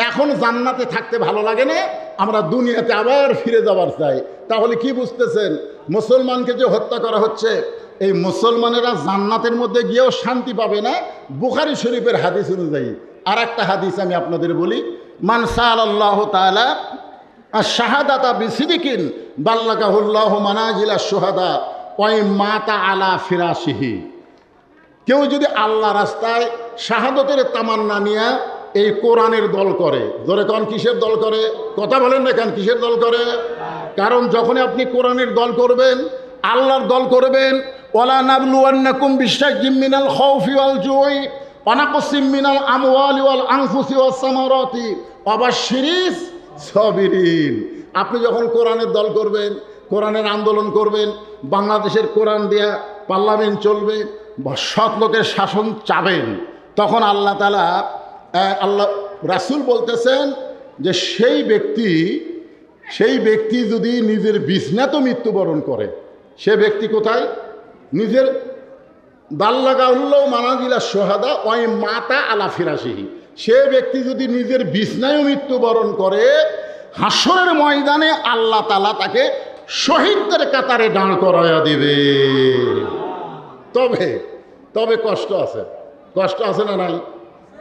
Speaker 1: এখন জান্নাতে থাকতে ভালো লাগে না, আমরা দুনিয়াতে আবার ফিরে যাবার চাই। তাহলে কি বুঝতেছেন মুসলমানকে যে হত্যা করা হচ্ছে, এই মুসলমানেরা জান্নাতের মধ্যে গিয়েও শান্তি পাবে না। বুখারী শরীফের হাদিস অনুযায়ী আর একটা হাদিস আমি আপনাদের বলি, মান সাআলাল্লাহু তাআলা আশ-শাহাদাতা বিসিদিকিন বাল্লাগাহুল্লাহু মানাজিলা শুহাদা ওয়া মাতা আলা ফিরাশিহি, কেউ যদি আল্লাহ রাস্তায় শাহাদতের তামান্না নিয়ে এই কোরআনের দল করে, ধরে কোন কিসের দল করে? কথা বলেন না কেন, কিসের দল করে? কারণ যখন আপনি কোরআনের দল করবেন, আল্লাহর দল করবেন, ওয়ালা নাবলুওয়ান্নাকুম বিশাইইম মিনাল খাউফি ওয়াল জুই ওয়া নাকসিম মিনাল আমওয়ালি ওয়াল আনফুসি ওয়াস সামারাতি ওয়া বাশশিরিস সাবিরিন। আপনি যখন কোরআনের দল করবেন, কোরআনের আন্দোলন করবেন, বাংলাদেশের কোরআন দিয়া পার্লামেন্ট চলবে, সৎ লোকের শাসন চাবেন, তখন আল্লাহ তাআলা আল্লাহ রাসূল বলতেছেন যে সেই ব্যক্তি যদি নিজের বিছনাতে মৃত্যুবরণ করে, সে ব্যক্তি কোথায়? নিজের বাল্লাগাহুল্লাহু মানাজিলা শুহাদা ওয়া মাতা আলা ফিরাশিহি, সে ব্যক্তি যদি নিজের বিছনায় মৃত্যুবরণ করে, হাসরের ময়দানে আল্লাহ তাআলা তাকে শহীদদের কাতারে দাঁড় করায়া দিবে। তবে কষ্ট আছে না নাই?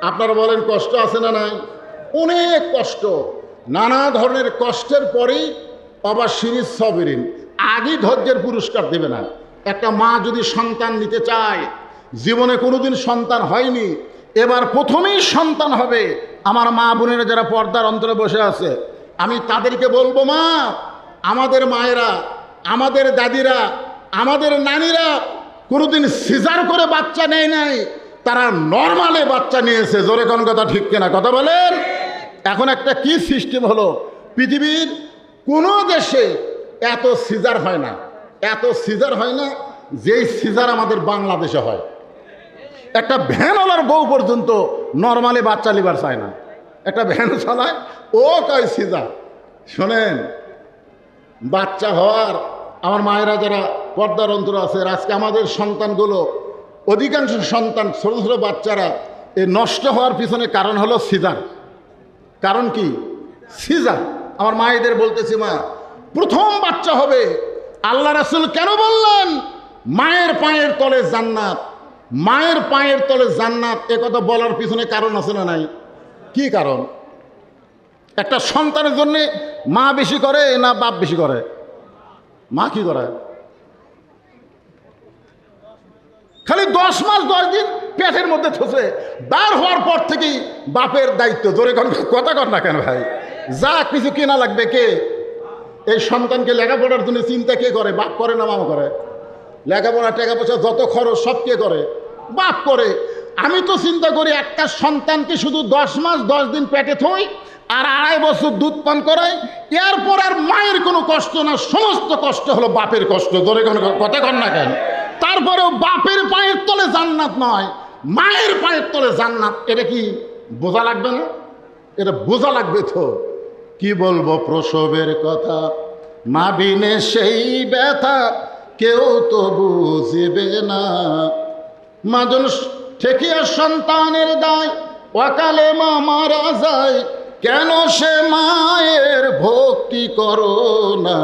Speaker 1: আপনারা বলেন কষ্ট আছে না নাই? অনেক কষ্ট, নানা ধরনের কষ্টের পরেই অবাশশিরিস সাবিরিন, আগে ধৈর্যের পুরস্কার দেবে না। একটা মা যদি সন্তান নিতে চায়, জীবনে কোনোদিন সন্তান হয়নি, এবার প্রথমেই সন্তান হবে, আমার মা বোনেরা যারা পর্দার অন্তরে বসে আছে, আমি তাদেরকে বলবো, মা, আমাদের মায়েরা, আমাদের দাদিরা, আমাদের নানিরা কোনোদিন সিজার করে বাচ্চা নেয় নাই, তারা নর্মালে বাচ্চা নিয়েছে। জোরে কোন কথা ঠিক কিনা? কথা বলেন। এখন একটা কি সিস্টেম হলো, পৃথিবীর কোনো দেশে এত সিজার হয় না যেই সিজার আমাদের বাংলাদেশে হয়। একটা ভ্যানওয়ালার বউ পর্যন্ত নর্মালি বাচ্চা লিবার চায় না, একটা ভ্যান চালায়, ও কয় সিজার। শোনেন, বাচ্চা হওয়ার আমার মায়েরা যারা পর্দার অন্তর আছে, আজকে আমাদের সন্তানগুলো, অধিকাংশ সন্তান, ছোট ছোট বাচ্চারা এই নষ্ট হওয়ার পিছনে কারণ হলো সিজার। কারণ কি? সিজার। আমার মায়েদের বলতেছি, মা, প্রথম বাচ্চা হবে, আল্লাহ রাসূল কেন বললেন মায়ের পায়ের তলে জান্নাত? মায়ের পায়ের তলে জান্নাত, এ কথা বলার পিছনে কারণ আছে না নাই? কি কারণ? একটা সন্তানের জন্য মা বেশি করে না বাপ বেশি করে? মা কি করে? খালি 10 মাস 10 দিন পেটের মধ্যে থসে, বার হওয়ার পর থেকেই বাপের দায়িত্ব। জোরে কথা কর না কেন ভাই? যা কিছু কেনা লাগবে কে? এই সন্তানকে লেখাপড়ার জন্য চিন্তা কে করে? বাপ করে না মামা করে? লেখাপড়া টাকা পয়সা যত খরচ সব কে করে? বাপ করে। আমি তো চিন্তা করি একটা সন্তানকে শুধু 10 মাস 10 দিন পেটে থই আর 2.5 বছর দুধ পান করাই, এরপর আর মায়ের কোনো কষ্ট না, সমস্ত কষ্ট হলো বাপের কষ্ট। জোরে কথা কর না কেন? তারপরেও বাপের পায়ের তলে জান্নাত নয়, মায়ের পায়ের তলে জান্নাত। এটা কি বোঝা লাগবে না? এটা বোঝা লাগবে তো। কি বলবো প্রসবের কথা, মা বিনে সেই ব্যথা কেউ তো বুঝবে না। মাজন ঠেকিয়া সন্তানের দায়, অকালে মা মারা যায়, কেন সে মায়ের ভক্তি করো না।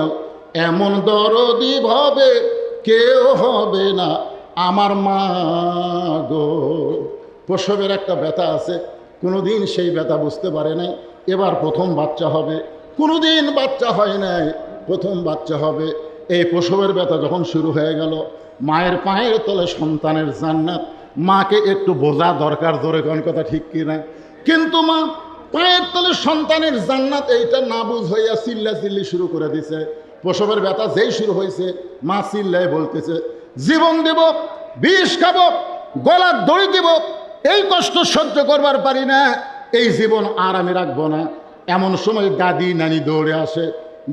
Speaker 1: এমন দরদি ভাবে কেউ হবে না আমার মা গো। প্রসবের একটা ব্যথা আছে, কোনোদিন সেই ব্যথা বুঝতে পারে নাই। এবার প্রথম বাচ্চা হবে, কোনোদিন বাচ্চা হয় নাই, প্রথম বাচ্চা হবে। এই প্রসবের ব্যথা যখন শুরু হয়ে গেল, মায়ের পায়ের তলে সন্তানের জান্নাত, মাকে একটু বোঝা দরকার। জোরে কোন কথা ঠিক কিনা? কিন্তু মা পায়ের তলে সন্তানের জান্নাত এইটা না বুঝ হইয়া চিল্লি শুরু করে দিছে। প্রসবের ব্যথা যেই শুরু হয়েছে, মা চিল্লাই বলতেছে, জীবন দেব, বিষ খাবো, গলার দড়ি দেব, এই কষ্ট সহ্য করবার পারি না, এই জীবন আর আমি রাখবো না। এমন সময় দাদি নানি দৌড়ে আসে।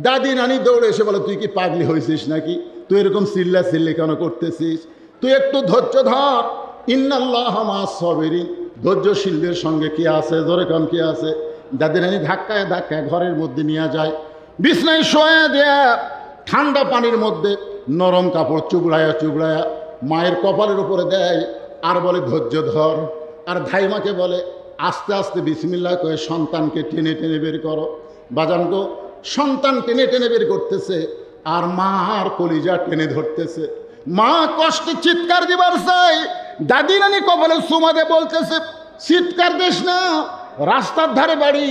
Speaker 1: দাদি নানি দৌড়ে এসে বলে, তুই কি পাগলি হয়েছিস নাকি? তুই এরকম চিল্লি কেন করতেছিস? তুই একটু ধৈর্য ধর। ইন্নাল্লাহ মা'আস সাবিরিন, ধৈর্যশীলদের সঙ্গে কি আছে? জোরে কান কি আছে? দাদি নানি ধাক্কায় ঘরের মধ্যে নিয়ে যায়, বিছনায় শোয়া দেয়া, ঠান্ডা পানির মধ্যে নরম কাপড় চুবড়ায়া মায়ের কপালের উপরে দেয়, আর বলে ধৈর্য ধর। আর ধাইমাকে বলে, আস্তে আস্তে বিসমিল্লাহ কয়ে সন্তানকে টেনে বের করো। বাজান গো, সন্তান টেনে বের করতেছে, আর মা আর কলিজা টেনে ধরতেছে। মা কষ্টে চিৎকার দিবার চাই, দাদি নানি কপালে চুমা দিয়ে বলতেছে, চিৎকার দিস না, রাস্তার ধারে বাড়ি,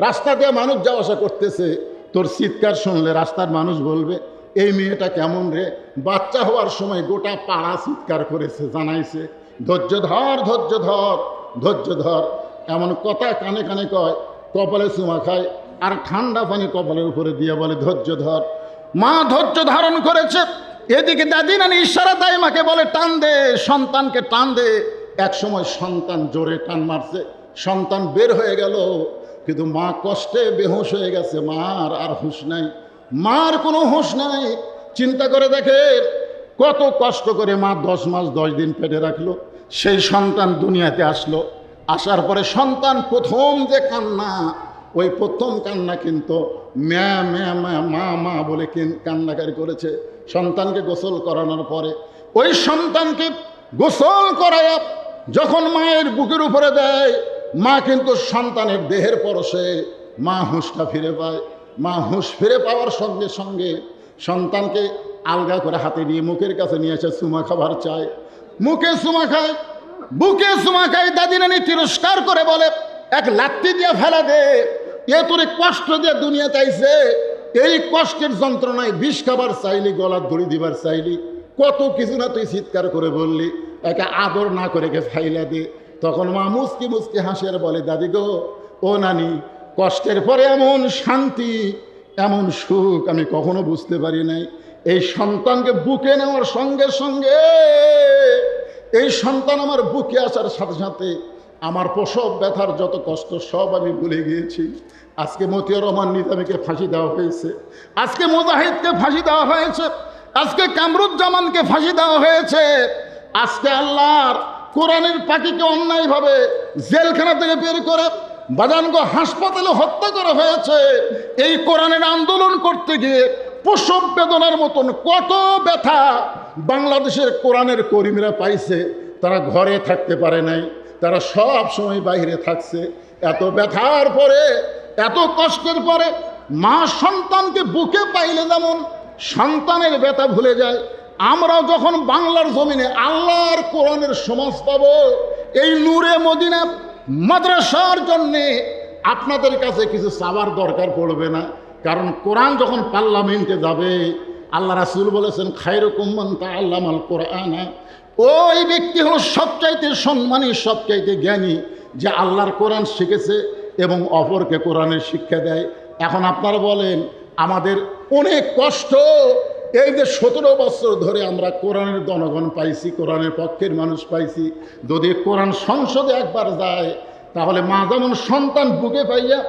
Speaker 1: রাস্তা দিয়ে মানুষ যাওয়া আসা করতেছে, তোর চিৎকার শুনলে রাস্তার মানুষ বলবে এই মেয়েটা কেমন রে। বাচ্চা হওয়ার সময় গোটা পাড়া চিৎকার করেছে, জানাইছে ধৈর্য ধর, ধৈর্য ধর, ধৈর্য ধর। এমন কথা কানে কানে কয়, কপালে চুমা খায়, আর ঠান্ডা পানি কপালের উপরে দিয়ে বলে ধৈর্য ধর। মা ধৈর্য ধারণ করেছে। এদিকে দাদি নানি ইশারা দেয়, মাকে বলে টান দে, সন্তানকে টান দে। এক সময় সন্তান জোরে টান মারছে, সন্তান বের হয়ে গেল, কিন্তু মা কষ্টে বেহুশ হয়ে গেছে। মার আর হুঁশ নাই, মার কোনো হুঁশ নাই। চিন্তা করে দেখে কত কষ্ট করে মা 10 মাস 10 দিন পেটে রাখলো, সেই সন্তান দুনিয়াতে আসলো। আসার পরে সন্তান প্রথম যে কান্না, ওই প্রথম কান্না কিন্তু ম্যা ম্যা মা মা বলে কান্নাকারি করেছে। সন্তানকে গোসল করানোর পরে ওই সন্তানকে গোসল করায় যখন মায়ের বুকের উপরে দেয়, মা কিন্তু সন্তানের দেহের পরশে মা হুঁশটা ফিরে পায়। মা হুঁশ ফিরে পাওয়ার সঙ্গে সঙ্গে সন্তানকে আলগা করে হাতে নিয়ে মুখের কাছে নিয়ে এসে চুমা খাবার চায়। মুখে চুমা খায়, বুকে চুমা খায়। দাদি নানি তিরস্কার করে বলে, এক লাত্তি দিয়ে ফেলা দে, এ তোরে কষ্ট দিয়ে দুনিয়া চাইছে, এই কষ্টের যন্ত্রণায় বিষ খাবার চাইলি, গলার দড়ি দিবার চাইলি, কত কিছু না তুই চিৎকার করে বললি, একে আদর না করে কে ফাইলা দে। তখন মা মুচকি হাসি আর বলে, দাদি গো, ও নানি, কষ্টের পরে এমন শান্তি, এমন সুখ আমি কখনো বুঝতে পারি নাই। এই সন্তানকে বুকে নেওয়ার সঙ্গে সঙ্গে, এই সন্তান আমার বুকে আসার সাথে সাথে আমার প্রসব ব্যথার যত কষ্ট সব আমি ভুলে গিয়েছি। আজকে মতিউর রহমান নিজামীকে ফাঁসি দেওয়া হয়েছে, আজকে মুজাহিদকে ফাঁসি দেওয়া হয়েছে, আজকে কামরুজ্জামানকে ফাঁসি দেওয়া হয়েছে, আজকে আল্লাহর কোরআনের পাখিকে অন্যায়ভাবে জেলখানা থেকে বের করে বাজানগো হাসপাতালে হত্যা করা হয়েছে। এই কোরআনের আন্দোলন করতে গিয়ে প্রসব বেদনার মতন কত ব্যথা বাংলাদেশের কোরআনের কর্মীরা পাইছে। তারা ঘরে থাকতে পারে নাই, তারা সব সময় বাইরে থাকছে। এত ব্যথার পরে, এত কষ্টের পরে মা সন্তানকে বুকে পাইলে যেমন সন্তানের ব্যথা ভুলে যায়, আমরাও যখন বাংলার জমিনে আল্লাহর কোরআনের সমাজ পাব, এই নূরে মদিনা মাদ্রাসার জন্যে আপনাদের কাছে কিছু চাওয়ার দরকার পড়বে না। কারণ কোরআন যখন পার্লামেন্টে যাবে, আল্লাহ রাসূল বলেছেন খায়রুকুম মান তাআল্লামাল কোরআন, ওই ব্যক্তি হলো সবচাইতে সম্মানী, সবচাইতে জ্ঞানী, যে আল্লাহর কোরআন শিখেছে এবং অপরকে কোরআনের শিক্ষা দেয়। এখন আপনারা বলেন, আমাদের অনেক কষ্ট, এই যে 17 বছর ধরে আমরা কোরআনের জনগণ পাইছি, কোরআনের পক্ষের মানুষ পাইছি, যদি কোরআন সংসদে একবার যায়, তাহলে মা যেমন সন্তান বুকে পাইয়া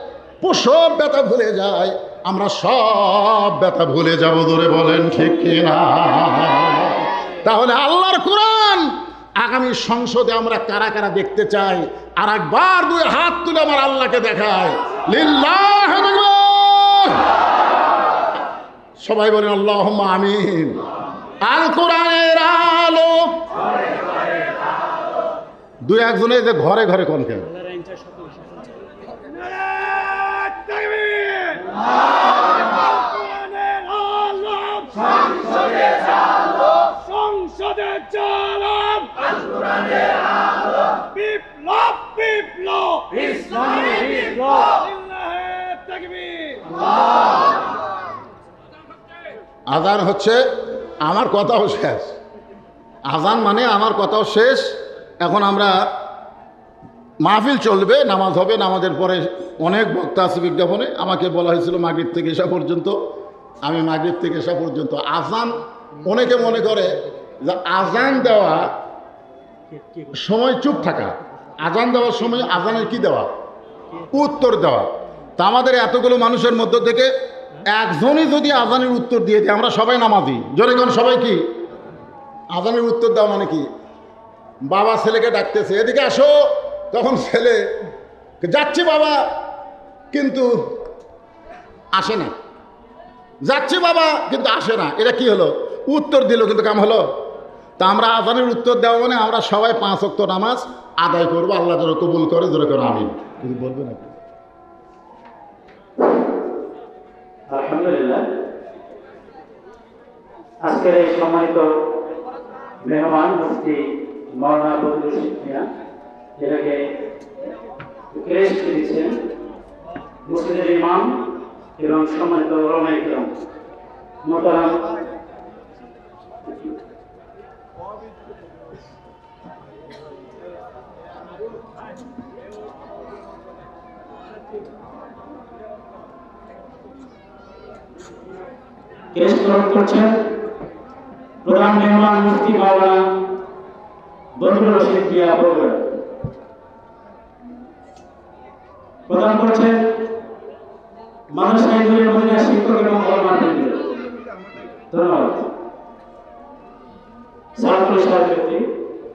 Speaker 1: প্রসব ব্যথা ভুলে যায়, আমরা সব ব্যথা ভুলে যাব। ধরে বলেন ঠিক কিনা? তাহলে আল্লাহর কোরআন আগামী সংসদে আমরা কারা কারা দেখতে চাই? আর একবার 2 হাত তুলে আমার আল্লাহকে দেখায়, লিল্লাহ। সবাই বলেন আল্লাহুম্মা আমিন। আল কোরআনের আলো, 2-1 যে ঘরে ঘরে কোন কেন
Speaker 2: সংসদে চালাম কোরআনের আলো, বিপ্লব বিপ্লব ইসলামী বিপ্লব, লিল্লাহে তাকবীর।
Speaker 1: আজান হচ্ছে, আমার কথাও শেষ। আজান মানে আমার কথাও শেষ। এখন আমরা মাহফিল চলবে, নামাজ হবে, নামাজের পরে অনেক বক্তা আছে বিজ্ঞাপনে। আমাকে বলা হয়েছিল মাগরিব থেকে এসা পর্যন্ত, আমি মাগরিব থেকে এসা পর্যন্ত। আজান, অনেকে মনে করে যে আজান দেওয়া সময় চুপ থাকা, আজান দেওয়ার সময় আজানের কি দেওয়া? উত্তর দেওয়া। তা আমাদের এতগুলো মানুষের মধ্য থেকে একজনই যদি আজানের উত্তর দিয়ে দেয়, আমরা সবাই নামাজি। জোরে কোন সবাই কি? আজানের উত্তর দেওয়া মানে কি? বাবা ছেলেকে ডাকতেছে, এদিকে আসো, তখন ছেলে যাচ্ছি বাবা, কিন্তু আসে না। যাচ্ছি বাবা, কিন্তু আসে না। এটা কি হলো? উত্তর দিল, কিন্তু কাম হলো? তা আমরা আজানের উত্তর দেওয়া মানে আমরা সবাই 5 ওয়াক্ত নামাজ আদায় করবো, আল্লাহ যেন কবুল করে। জোরে করে আমিন। কিন্তু বলবেন আপনি?
Speaker 3: আলহামদুলিল্লাহ, আজকের এই সম্মানিত মেহমান মুফতি মাওলানা বদরুল মিয়া, এটাকে ক্রেস্ট দিচ্ছেন মসজিদের ইমাম এবং সম্মানিত ওলামায়ে কিরাম মোহতারাম ক্রেস্ট গ্রহণ করছেন প্রধান মেহমান মুফতি মাওলানা বদরুল রশিদ মিয়া বগুড়া। প্রদান করছেন মাদ্রাসা নূরে মদিনা শিক্ষক এবং ওলামা-ই-কেরাম। ধন্যবাদ। সালাতুল সাহেব।